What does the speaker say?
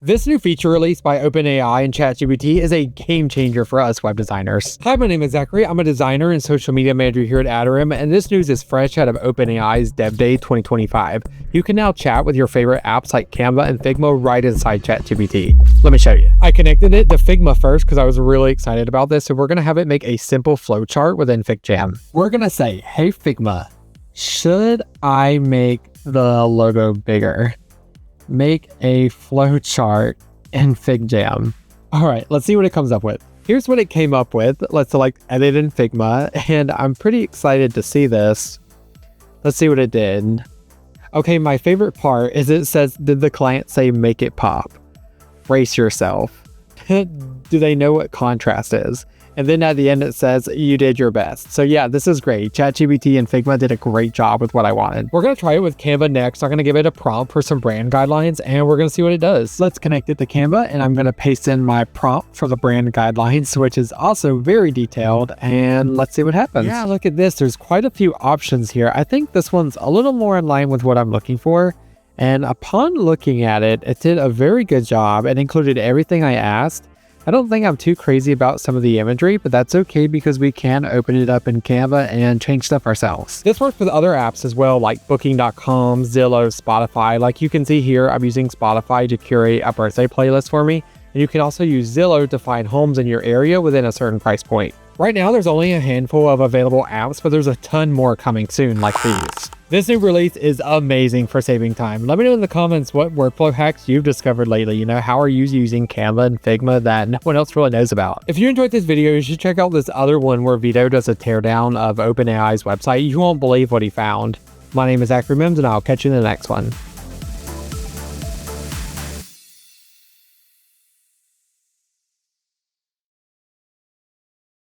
This new feature released by OpenAI and ChatGPT is a game changer for us web designers. Hi, my name is Zachary. I'm a designer and social media manager here at Atarim, and this news is fresh out of OpenAI's Dev Day 2025. You can now chat with your favorite apps like Canva and Figma right inside ChatGPT. Let me show you. I connected it to Figma first because I was really excited about this, so we're going to have it make a simple flowchart within FigJam. We're going to say, hey Figma, should I make the logo bigger? Make a flowchart in FigJam. All right, let's see what it comes up with. Here's what it came up with. Let's select edit in Figma, and I'm pretty excited to see this. Let's see what it did. Okay, my favorite part is it says, did the client say make it pop? Brace yourself. Do they know what contrast is? And then at the end it says, you did your best. So yeah, this is great. ChatGPT and Figma did a great job with what I wanted. We're going to try it with Canva next. I'm going to give it a prompt for some brand guidelines and we're going to see what it does. Let's connect it to Canva and I'm going to paste in my prompt for the brand guidelines, which is also very detailed. And let's see what happens. Yeah, look at this. There's quite a few options here. I think this one's a little more in line with what I'm looking for. And upon looking at it, it did a very good job. It included everything I asked. I don't think I'm too crazy about some of the imagery, but that's okay because we can open it up in Canva and change stuff ourselves. This works with other apps as well, like Booking.com, Zillow, Spotify. Like you can see here, I'm using Spotify to curate a birthday playlist for me. And you can also use Zillow to find homes in your area within a certain price point. Right now, there's only a handful of available apps, but there's a ton more coming soon, like these. This new release is amazing for saving time. Let me know in the comments what workflow hacks you've discovered lately. You know, how are you using Canva and Figma that no one else really knows about? If you enjoyed this video, you should check out this other one where Vito does a teardown of OpenAI's website. You won't believe what he found. My name is Atarim, and I'll catch you in the next one.